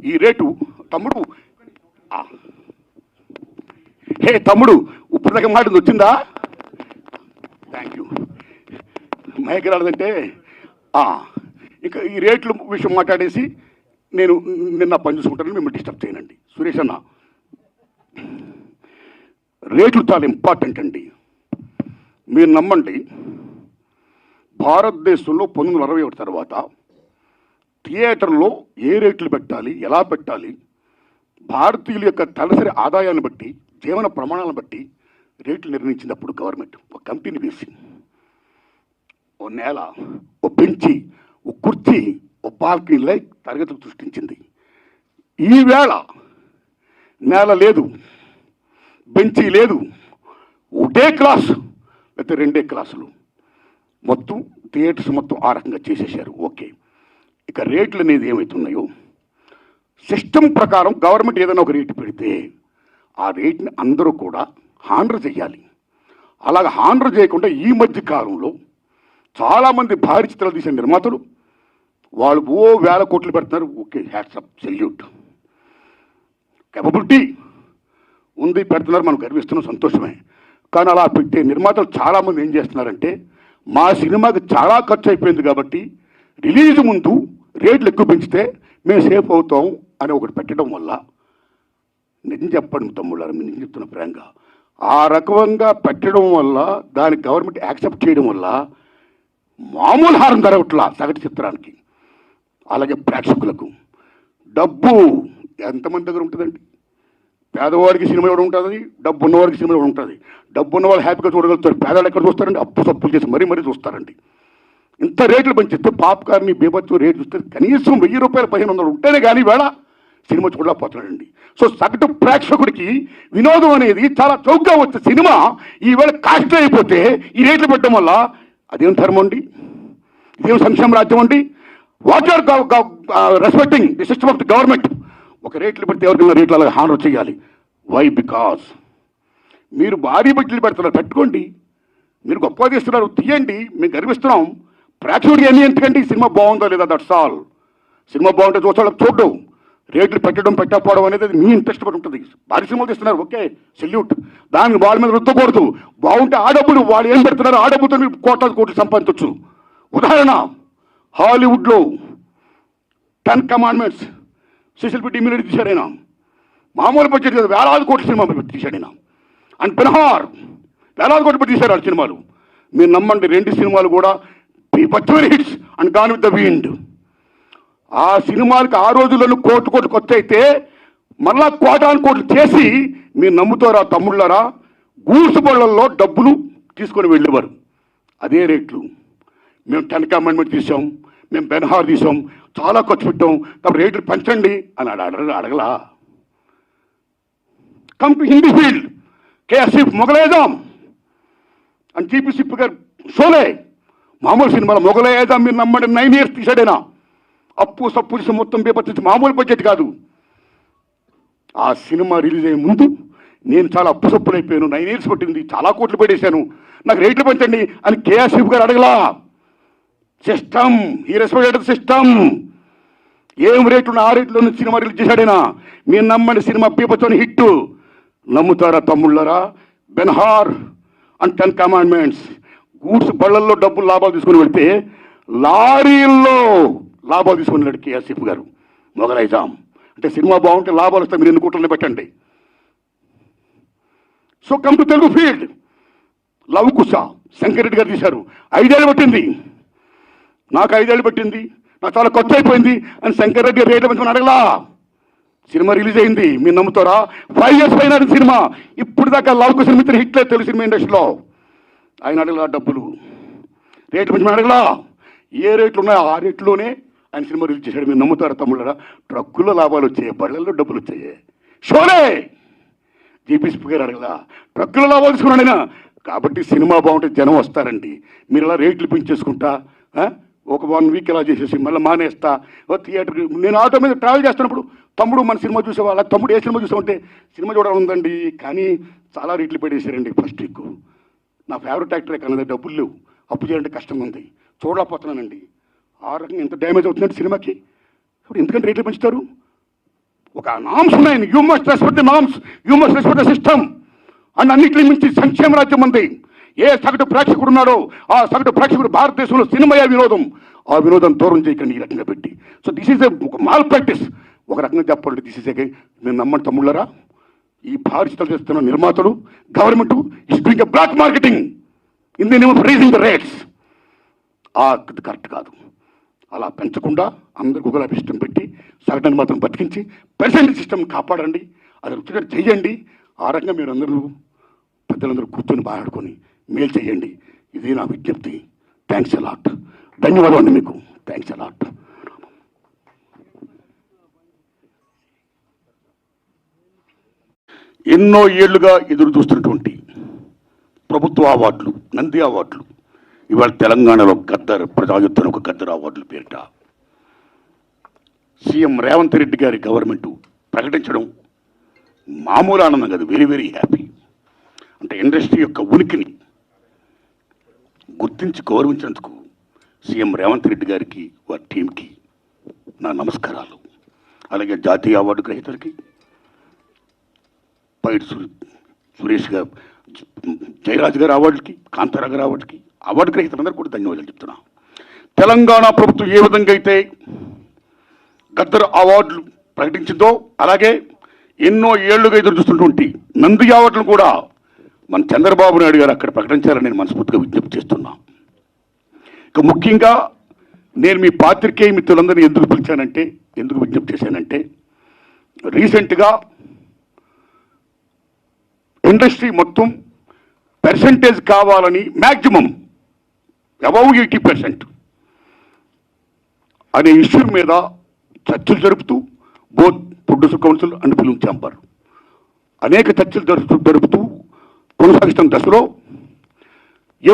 ఈ రేటు తమ్ముడు, హే తమ్ముడు, ఇప్పుడు దాకా మాట వచ్చిందా? Thank you. మైక్ రాలేదంటే ఇంకా ఈ రేట్ల విషయం మాట్లాడేసి నేను నిన్న పని చూసుకుంటాను, మిమ్మల్ని డిస్టర్బ్ చేయనండి. సురేష్ అన్న, రేట్లు చాలా ఇంపార్టెంట్ అండి. మీరు నమ్మండి, భారతదేశంలో 1961 తర్వాత థియేటర్లో ఏ రేట్లు పెట్టాలి, ఎలా పెట్టాలి, భారతీయుల యొక్క తలసరి ఆదాయాన్ని బట్టి, జీవన ప్రమాణాలను బట్టి రేట్లు నిర్ణయించినప్పుడు గవర్నమెంట్ ఒక కమిటీని వేసి ఓ నేల, ఓ బెంచి, ఓ కుర్చీ, ఓ బాల్కనీలై తరగతులు సృష్టించింది. ఈవేళ నేల లేదు, బెంచీ లేదు, ఒకటే క్లాసు లేకపోతే 2 క్లాసులు, మొత్తం థియేటర్స్ మొత్తం ఆ రకంగా చేసేసారు. ఓకే, ఇక రేట్లు అనేది ఏమవుతున్నాయో సిస్టమ్ ప్రకారం గవర్నమెంట్ ఏదైనా ఒక రేటు పెడితే ఆ రేట్ని అందరూ కూడా హానర్ చేయాలి. అలాగ హానర్ చేయకుండా ఈ మధ్య కాలంలో చాలామంది భారీ చిత్రాలు తీసిన నిర్మాతలు వాళ్ళు వేల కోట్లు పెడుతున్నారు. ఓకే, హ్యాట్సప్, సెల్యూట్, కేపబిలిటీ ఉంది, పెడుతున్నారు, మనం గర్విస్తున్నాం, సంతోషమే. కానీ అలా పెట్టే నిర్మాతలు చాలామంది ఏం చేస్తున్నారంటే, మా సినిమాకి చాలా ఖర్చు అయిపోయింది కాబట్టి రిలీజ్ ముందు రేట్లు ఎక్కువ పెంచితే మేము సేఫ్ అవుతాం అని ఒకటి పెట్టడం వల్ల, నిజం చెప్పండి తమ్ముళ్ళారు, మీరు నిజం చెప్తున్న ఫ్రాంక్గా, ఆ రకంగా పెట్టడం వల్ల, దానికి గవర్నమెంట్ యాక్సెప్ట్ చేయడం వల్ల మామూలు హారం జరగట్లా సగటు చిత్రానికి. అలాగే ప్రేక్షకులకు డబ్బు ఎంతమంది దగ్గర ఉంటుందండి? పేదవాడికి సినిమా ఎవరు ఉంటుంది, డబ్బు ఉన్నవాడికి సినిమా ఎవరు ఉంటుంది. డబ్బు ఉన్నవాళ్ళు హ్యాపీగా చూడగలుగుతారు, పేదవాళ్ళు ఎక్కడ చూస్తారండి? అప్పు సప్పులు చేసి మరీ చూస్తారండి. ఇంత రేట్లు పెంచిస్తే పాప్కార్న్ బీభత్సం రేటు చూస్తే కనీసం 1000 రూపాయలు 1500 ఉంటేనే కానీ వేళ సినిమా చూడలేకపోతున్నాడండి. సో సగటు ప్రేక్షకుడికి వినోదం అనేది చాలా చౌకగా వచ్చే సినిమా ఈవేళ కాస్ట్ అయిపోతే ఈ రేట్లు పెట్టడం వల్ల అదేం ధర్మం అండి? ఇదేం సంక్షేమ రాజ్యం అండి? What are respecting the system of the government? ఒక రేట్లు పెడితే ఎవరికైనా రేట్లు అలాగే హానర్ చేయాలి. వై? బికాస్ మీరు భారీ బడ్జెట్లు పెడుతున్నారు, పెట్టుకోండి, మీరు గొప్పగా తీస్తున్నారు, తీయండి, మేము గర్విస్తున్నాం. ప్రేక్షకుడికి అన్నీ ఎందుకండి? సినిమా బాగుందా లేదా, దట్స్ ఆల్. సినిమా బాగుంటే చూసాళ్ళకి చూడడం, రేట్లు పెట్టకపోవడం అనేది మీ ఇంట్రెస్ట్ పడి ఉంటుంది. భారీ సినిమాలు తీస్తున్నారు, ఓకే, సెల్యూట్, దానికి వాళ్ళ మీద రుద్దకూడదు. బాగుంటే ఆ డబ్బులు వాళ్ళు ఏం పెడుతున్నారు, ఆ డబ్బుతో మీరు కోట్లు సంపాదించవచ్చు. ఉదాహరణ, హాలీవుడ్లో 10 కమాండ్మెంట్స్ సిసిల్ పెట్టి ఇమ్యూనిటీ తీశాడైనా, మామూలు బడ్జెట్ కదా, వేలాది కోట్ల సినిమా పెట్టి తీశాడైనా. అండ్ బెన్హార్ వేలాది కోట్లు పెట్టి తీశారు ఆ సినిమాలు. మీరు నమ్మండి, 2 సినిమాలు కూడా బీభత్సమైన hits and gone with the wind. ఆ సినిమాలకి ఆ రోజుల్లో కోట్లు ఖర్చు అయితే మళ్ళా కోట్లు చేసి మీరు నమ్ముతారా తమ్ముళ్ళారా, గూడ్స్ బళ్ళల్లో డబ్బులు తీసుకొని వెళ్ళేవారు. అదే రేట్లు మేము 10 కమాండ్మెంట్ తీసాం, మేము బెన్హార్ తీసాం, చాలా ఖర్చు పెట్టాం, కాబట్టి రేట్లు పెంచండి అని అడగలా. కమ్ టు హిందీ ఫీల్డ్, కేఎస్ఎఫ్ మొగలేదాం అని జీపీ సిప్ గారు షోలే, మామూలు సినిమాలో మొగలేదాం మీరు నమ్మండి 9 years తీసాడైనా. అప్పు సప్పు చేసి మొత్తం బీభత్సం, మామూలు బడ్జెట్ కాదు. ఆ సినిమా రిలీజ్ అయ్యే ముందు నేను చాలా అప్పు సప్పులు అయిపోయాను, 9 years పట్టింది, చాలా కోట్లు పెట్టేశాను, నాకు రేట్లు పెంచండి అని కేఎస్ఎఫ్ గారు అడగలా. సిస్టమ్, ఈ రెస్పెక్టెడ్ సిస్టమ్. ఏం రేట్లు ఆ రేట్లో సినిమా రిలీజ్ చేశాడైనా. మీరు నమ్మండి, సినిమా బీభత్సం హిట్. నమ్ముతారా తమ్ముళ్ళరా? బెన్హార్ అండ్ 10 కమాండ్మెంట్స్ గూడ్స్ బళ్ళల్లో డబ్బులు లాభాలు తీసుకుని వెళ్తే లారీల్లో లాభాలు తీసుకుని వెళ్ళాడు కేఎస్ఎఫ్ గారు. మొగలైజాం అంటే సినిమా బాగుంటే లాభాలు వస్తాయి, మీరు 2 కోట్లని పెట్టండి. So come to Telugu field, Lava Kusa Shankar Reddy garu తీశారు, 5 ఏళ్ళు పట్టింది, నాకు 5 ఏళ్ళు పట్టింది, నాకు చాలా ఖర్చు అయిపోయింది అని శంకర్ రెడ్డి గారు రేట్లు పెంచుకొని అడగలా. సినిమా రిలీజ్ అయింది, మీరు నమ్ముతారా? 5 years పైన సినిమా, ఇప్పుడు దాకా లవ్ కుశ మిత్ర హిట్లే తెలుగు సినిమా ఇండస్ట్రీలో. ఆయన అడగలా డబ్బులు, రేట్లు పెంచుకొని అడగలా. ఏ రేట్లు ఉన్నాయో ఆ రేట్లోనే ఆయన సినిమా రిలీజ్ చేశాడు. మీరు నమ్ముతారా తమ్ముళ్ళరా? ట్రక్కుల్లో లాభాలు వచ్చాయి, బళ్ళల్లో డబ్బులు వచ్చాయి. షోలే జీపీ గారు అడగలా, ట్రక్కుల్లో లాభాలు తీసుకున్నాడైనా. కాబట్టి సినిమా బాగుంటే జనం వస్తారండి. మీరు ఇలా రేట్లు పెంచేసుకుంటా ఒక 1 week ఇలా చేసేసి మళ్ళీ మానేస్తా. థియేటర్కి నేను ఆటో మీద ట్రావెల్ చేస్తున్నప్పుడు, తమ్ముడు మన సినిమా చూసేవాళ్ళ, తమ్ముడు ఏ సినిమా చూసామంటే సినిమా చూడాలి ఉందండి, కానీ చాలా రేట్లు పెట్టేశారండి ఫస్ట్ వీక్. నా ఫేవరెట్ యాక్టరే కానీ డబ్బులు లేవు, అప్పు చేయాలంటే కష్టంగా ఉంది, చూడలేకపోతున్నానండి. ఆ రకంగా ఎంత డ్యామేజ్ అవుతుందంటే సినిమాకి. ఇప్పుడు ఎందుకంటే రేట్లు పెంచుతారు? ఒక నామ్స్ ఉన్నాయి. You must respect the norms, you must respect the system. And అన్నింటినీ మించి సంక్షేమ రాజ్యం ఉంది. ఏ సగటు ప్రేక్షకుడు ఉన్నాడో ఆ సగటు ప్రేక్షకుడు భారతదేశంలో సినిమాయే వినోదం. ఆ వినోదం దూరం చేయకండి ఈ రకంగా పెట్టి. సో దిస్ ఈజ్ ఒక మాల్ ప్రాక్టీస్. ఒక రకంగా చెప్పాలంటే దిస్ ఈజ్ నేను నమ్మని తమ్ముళ్ళరా, ఈ భారీ చిత్రాలు చేస్తున్న నిర్మాతలు, government is doing a black marketing in the name of raising the rates. Correct కాదు. అలా పెంచకుండా అందరికి ఒకలా ఇష్టం పెట్టి సగటుని మాత్రం బతికించి పర్సెంట్ సిస్టమ్ కాపాడండి. అది రుచిగా చెయ్యండి. ఆ రకంగా మీరు అందరూ పెద్దలందరూ కూర్చొని మాట్లాడుకొని మేలు చేయండి. ఇది నా విజ్ఞప్తి. Thanks a lot. ధన్యవాదాలు అండి మీకు. Thanks a lot. ఎన్నో ఏళ్లుగా ఎదురు చూస్తున్నటువంటి ప్రభుత్వ అవార్డులు, నంది అవార్డులు ఇవాళ తెలంగాణలో గద్దర్ ప్రజాయుద్ధం ఒక గద్దర్ అవార్డుల పేరిట సీఎం రేవంత్ రెడ్డి గారి గవర్నమెంట్ ప్రకటించడం మామూలు ఆనందం కాదు. Very very happy. అంటే ఇండస్ట్రీ యొక్క ఉనికిని గుర్తించి గౌరవించినందుకు సీఎం రేవంత్ రెడ్డి గారికి, వారి టీంకి నా నమస్కారాలు. అలాగే జాతీయ అవార్డు గ్రహీతలకి, పైడి సురేష్ గారు, జయరాజ్ గారి అవార్డులకి, కాంతారా గారి అవార్డుకి, అవార్డు గ్రహీతలందరూ కూడా ధన్యవాదాలు చెప్తున్నా. తెలంగాణ ప్రభుత్వం ఏ విధంగా అయితే గద్దర్ అవార్డులు ప్రకటించిందో అలాగే ఎన్నో ఏళ్లుగా ఎదురు చూస్తున్నటువంటి నంది అవార్డులు కూడా మన చంద్రబాబు నాయుడు గారు అక్కడ ప్రకటించాలని నేను మనస్ఫూర్తిగా విజ్ఞప్తి చేస్తున్నా. ఇక ముఖ్యంగా నేను మీ పాత్రికేయ మిత్రులందరినీ ఎందుకు విజ్ఞప్తి చేశానంటే రీసెంట్గా ఇండస్ట్రీ మొత్తం పర్సంటేజ్ కావాలని మ్యాక్సిమం అబౌవ్ 80% అనే ఇష్యూ మీద చర్చలు జరుపుతూ both producer council and film chamber అనేక చర్చలు జరుపుతూ కొనసాగిస్తున్న దశలో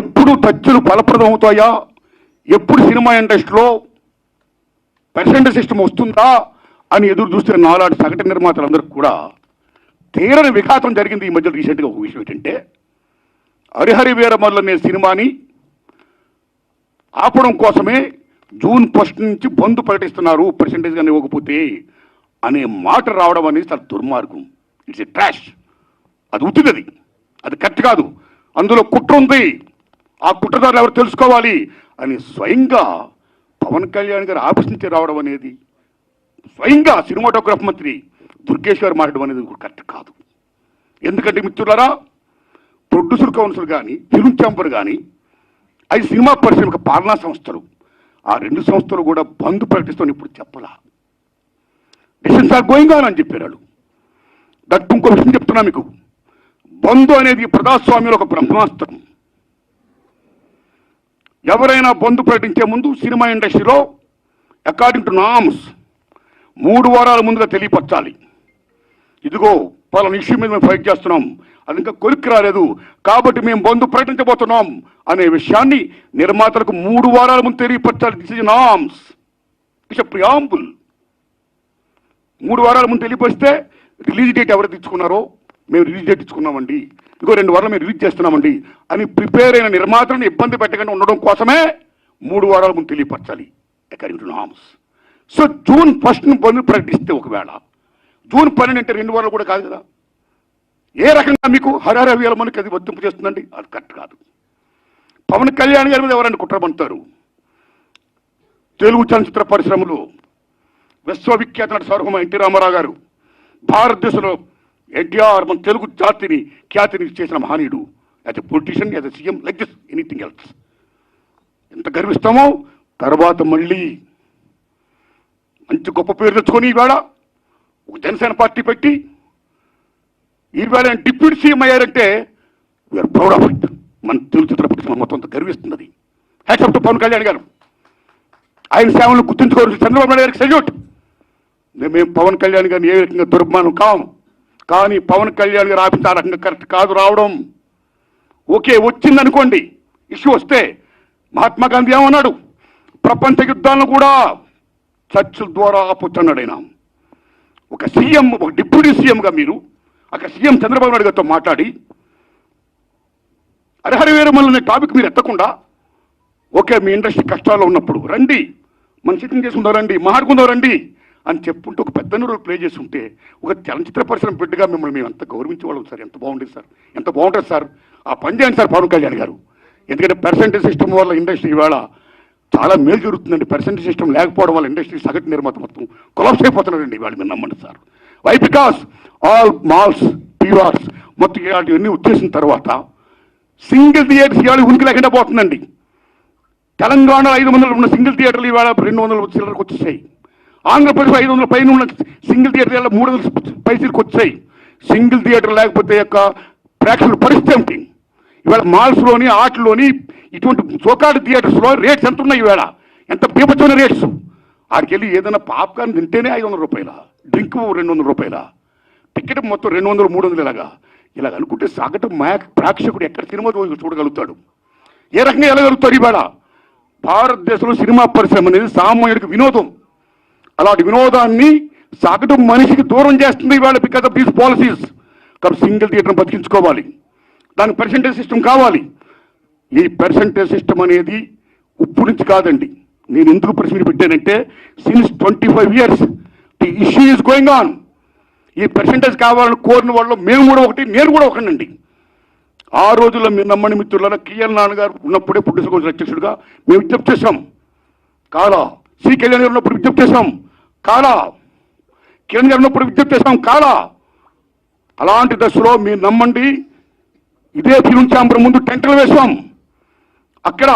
ఎప్పుడు చర్చలు ఫలప్రదం అవుతాయా, ఎప్పుడు సినిమా ఇండస్ట్రీలో పర్సెంటేజ్ సిస్టమ్ వస్తుందా అని ఎదురు చూస్తే నాలాంటి సగటు నిర్మాతలందరికీ కూడా తీరని విఘాతం జరిగింది. ఈ మధ్య రీసెంట్గా ఒక విషయం ఏంటంటే హరిహరి వీరమల్లు అనే సినిమాని ఆపడం కోసమే జూన్ 1 నుంచి బంద్ ప్రకటిస్తున్నారు పర్సెంటేజ్ కానీ ఇవ్వకపోతే అనే మాట రావడం అనేది చాలా దుర్మార్గం. It's a trash. అది ఉత్తిది, అది కరెక్ట్ కాదు. అందులో కుట్ర ఉంది. ఆ కుట్రదారులు ఎవరు తెలుసుకోవాలి అని స్వయంగా పవన్ కళ్యాణ్ గారు ఆఫీస్ నుంచి రావడం అనేది, స్వయంగా సినిమాటోగ్రఫీ మంత్రి దుర్గేష్ గారు మాట్లాడడం అనేది కరెక్ట్ కాదు. ఎందుకంటే మిత్రులారా, ప్రొడ్యూసర్ కౌన్సిల్ కానీ ఫిల్మ్ ఛాంబర్ కానీ అది సినిమా పరిశ్రమకు పాలనా సంస్థలు. ఆ రెండు సంస్థలు కూడా బంద్ ప్రకటిస్తామని ఇప్పుడు చెప్పలా. డిసిషన్స్ ఆర్ గోయింగ్ ఆన్ అని చెప్పారు. దట్ ఇంకో విషయం చెప్తున్నా మీకు. బంద్ అనేది ప్రజాస్వామ్యంలో ఒక బ్రహ్మాస్త్రం. ఎవరైనా బంద్ ప్రకటించే ముందు సినిమా ఇండస్ట్రీలో అకార్డింగ్ టు నామ్స్ 3 వారాల ముందుగా తెలియపరచాలి. ఇదిగో పలానా ఇష్యూ మీద మేము ఫైట్ చేస్తున్నాం, అది ఇంకా కొలిక్కి రాలేదు కాబట్టి మేము బంద్ ప్రకటించబోతున్నాం అనే విషయాన్ని నిర్మాతలకు 3 వారాల ముందు తెలియపరచాలి. This is norms, it's a preamble. 3 వారాల ముందు తెలియపరిస్తే రిలీజ్ డేట్ ఎవరు తెచ్చుకున్నారో మేము రిలీజ్ డేట్ ఇచ్చుకున్నామండి, ఇంకో 2 వారాలు మేము రిలీజ్ చేస్తున్నామండి అని ప్రిపేర్ అయిన నిర్మాతలను ఇబ్బంది పెట్టకుండా ఉండడం కోసమే 3 వారాల ముందు తెలియపరచాలి according to norms. So June 1 bandh ప్రకటిస్తే ఒకవేళ జూన్ 12 అంటే 2 వారాలు కూడా కాదు కదా. ఏ రకంగా మీకు హరిహర మనకి అది వర్తింపు చేస్తుందండి? అది కరెక్ట్ కాదు. పవన్ కళ్యాణ్ గారి మీద ఎవరైనా కుట్రమంటారు? తెలుగు చలనచిత్ర పరిశ్రమలో విశ్వవిఖ్యాత నట సార్వభౌమ ఎన్టీ రామారావు గారు భారతదేశంలో ఎన్టీఆర్ మన తెలుగు జాతిని ఖ్యాతిని చేసిన మహనీయుడు. As a politician, as a CM, like this anything else. ఎంత గర్విస్తామో. తర్వాత మళ్ళీ మంచి గొప్ప పేరు తెచ్చుకొని ఈవేళ ఒక జనసేన పార్టీ పెట్టి ఈవేళ డిప్యూటీ సీఎం అయ్యారంటే వీఆర్ ప్రౌడ్ ఆఫ్ ఇట్. మన తెలుగు చిత్ర పరిశ్రమ మొత్తం గర్విస్తున్నది. Hats off to Pawan Kalyan garu. ఆయన సేవలను గుర్తుంచుకోవాల్సిన చంద్రబాబు నాయుడు గారికి సెల్యూట్. మేము పవన్ కళ్యాణ్ గారిని ఏ రకంగా దుర్మానం కాం, కానీ పవన్ కళ్యాణ్ గారు ఆఫీస్ ఆ రకంగా కరెక్ట్ కాదు రావడం. ఓకే, వచ్చిందనుకోండి, ఇష్యూ వస్తే మహాత్మా గాంధీ ఏమన్నాడు? ప్రపంచ యుద్ధాలను కూడా చర్చల ద్వారా ఆపొచ్చన్నాడు ఆయన. ఒక సీఎం, ఒక డిప్యూటీ సీఎంగా మీరు అక్కడ సీఎం చంద్రబాబు నాయుడు గారితో మాట్లాడి హరిహర వీరమల్లు అనే టాపిక్ మీరు ఎత్తకుండా ఓకే మీ ఇండస్ట్రీ కష్టాల్లో ఉన్నప్పుడు రండి, మనం సిట్టింగ్ చేసుకుందాం రండి, మాట్లాడుకుందాం రండి అని చెప్పుంటే ఒక పెద్ద రోల్ ప్లే చేస్తుంటే ఒక చలనచిత్ర పరిశ్రమ బిడ్డగా మిమ్మల్ని మేము ఎంత గౌరవించేవాళ్ళం సార్. ఎంత బాగుండేది సార్, ఎంత బాగుంటుంది సార్. ఆ పని చేయండి సార్ పవన్ కళ్యాణ్ గారు. ఎందుకంటే పర్సెంటేజ్ సిస్టమ్ వల్ల ఇండస్ట్రీ ఇవాళ చాలా మేలు జరుగుతుందండి. పర్సెంటేజ్ సిస్టమ్ లేకపోవడం వల్ల ఇండస్ట్రీ సగటు నిర్మాత మొత్తం కొలాప్స్ అయిపోతున్నారండి ఇవాళ. మీరు నమ్మండి sir. Why? Because all malls, PRs మొత్తం ఇలాంటివన్నీ వచ్చేసిన తర్వాత సింగిల్ థియేటర్స్ ఇవాళ ఉనికి లేకుండా పోతుందండి. తెలంగాణ 500 ఉన్న సింగిల్ థియేటర్లు ఇవాళ 200 చిల్లరకు వచ్చేసాయి. ఆంధ్రప్రదేశ్ 500 పైన ఉన్న సింగిల్ థియేటర్ 300 పైసలకు వచ్చాయి. సింగిల్ థియేటర్ లేకపోతే యొక్క ప్రేక్షకుల పరిస్థితి ఏమిటి? ఇవాళ మాల్స్లోని ఆటల్లోని ఇటువంటి సోకాడు థియేటర్స్లో రేట్స్ ఎంత ఉన్నాయి ఇవాళ? ఎంత పీపచ్చమైన రేట్స్. ఆడికి వెళ్ళి ఏదైనా పాప్కార్న్ తింటేనే 500 రూపాయల, డ్రింక్ 200 రూపాయల, టికెట్ మొత్తం 200, 300 ఇలాగ అనుకుంటే సగటు ప్రేక్షకుడు ఎక్కడ సినిమా చూడగలుగుతాడు? ఏ రకంగా వెళ్ళగలుగుతాడు? ఇవాళ భారతదేశంలో సినిమా పరిశ్రమ అనేది సామాన్యుడికి వినోదం. అలాంటి వినోదాన్ని సగటు మనిషికి దూరం చేస్తుంది ఇవాళ బికాస్ ఆఫ్ దీస్ పాలసీస్. కాబట్టి సింగిల్ థియేటర్ని బతికించుకోవాలి, దానికి పర్సెంటేజ్ సిస్టమ్ కావాలి. ఈ పర్సెంటేజ్ సిస్టమ్ అనేది ఇప్పుడు నుంచి కాదండి. నేను ఎందుకు ప్రశ్న పెట్టానంటే since 25 years the issue is going on. ఈ పర్సెంటేజ్ కావాలని కోరిన వాళ్ళు మేము కూడా ఒకటి, నేను కూడా ఒకనండి. ఆ రోజుల్లో మీరు నమ్మని మిత్రుల కిఎల్ నాన్నగారు ఉన్నప్పుడే ప్రొడ్యూసర్ కౌన్సిల్ అధ్యక్షుడిగా మేము విజ్ఞప్తి చేశాం. కాలా సి కళ్యాణ్ గారు ఉన్నప్పుడు విజ్ఞప్తి చేశాం. కాలా కిరణ్ గారు ఉన్నప్పుడు విజ్ఞప్తి చేశాం. కాలా అలాంటి దశలో మీరు నమ్మండి, ఇదే ఫిల్మ్ ఛాంబర్ ముందు టెంటలు వేశాం. అక్కడ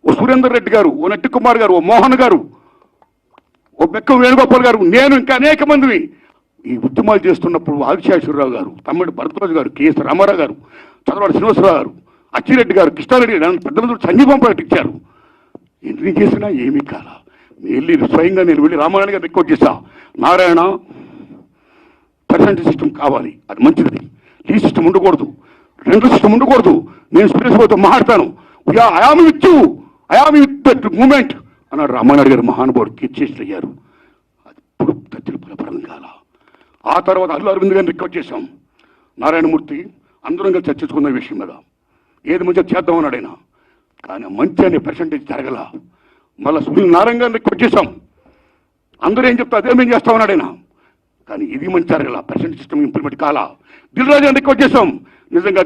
ఓ సురేందర్ రెడ్డి గారు, ఓ నట్టి కుమార్ గారు, ఓ మోహన్ గారు, ఓ బెక్కం వేణుగోపాల్ గారు, నేను ఇంకా అనేక మందిని ఈ ఉద్యమాలు చేస్తున్నప్పుడు ఆదిశేషవరరావు గారు, తమ్ముడు భరద్వాజ్ గారు, కేఎస్ రామారావు గారు, చంద్రబాబు శ్రీనివాసరావు గారు, అచ్చిరెడ్డి గారు, కృష్ణారెడ్డి గారు పెద్ద మంది సంఘీభం ప్రకటించారు. ఎన్ని చేసినా ఏమీ కాల. వెళ్ళి స్వయంగా నేను వెళ్ళి రామారాయణ గారు రిక్వెస్ట్ చేశా, నారాయణ పర్సెంటేజ్ సిస్టమ్ కావాలి, అది మంచిది. ఈ సిస్టమ్ ఉండకూడదు, రెండో సిస్టమ్ ఉండకూడదు. నేను సురేష్ బాబుతో మాట్లాడతాను, ఐఆమ్ విత్ దట్ మూమెంట్ అన్నాడు రామారాయణ గారు. మహానుభావుడు కీర్చేసి అయ్యారు. అది ఇప్పుడు తచ్చిన ఫలప్రదం కాల. ఆ తర్వాత అల్లు అరవింద్ గారిని రిక్వెస్ట్ చేశాం, నారాయణమూర్తి అందరం కలిసి చర్చించుకున్న విషయం మీద ఏది మంచిగా చేద్దామన్నాడు ఆయన. కానీ మంచి అనే పర్సెంటేజ్ జరగల. మళ్ళీ సునీల్ నారాయణ గారిని రిక్వెస్ట్ చేశాం, అందరూ ఏం చెప్తా అదే మేము చేస్తామన్నాడు ఆయన. కానీ ఇది మంచి జరగల, పర్సెంటేజ్ సిస్టమ్ ఇంప్లిమెంట్ కాల. దిల్ రాజు గారిని రిక్వెస్ట్ చేశాం, నిజంగా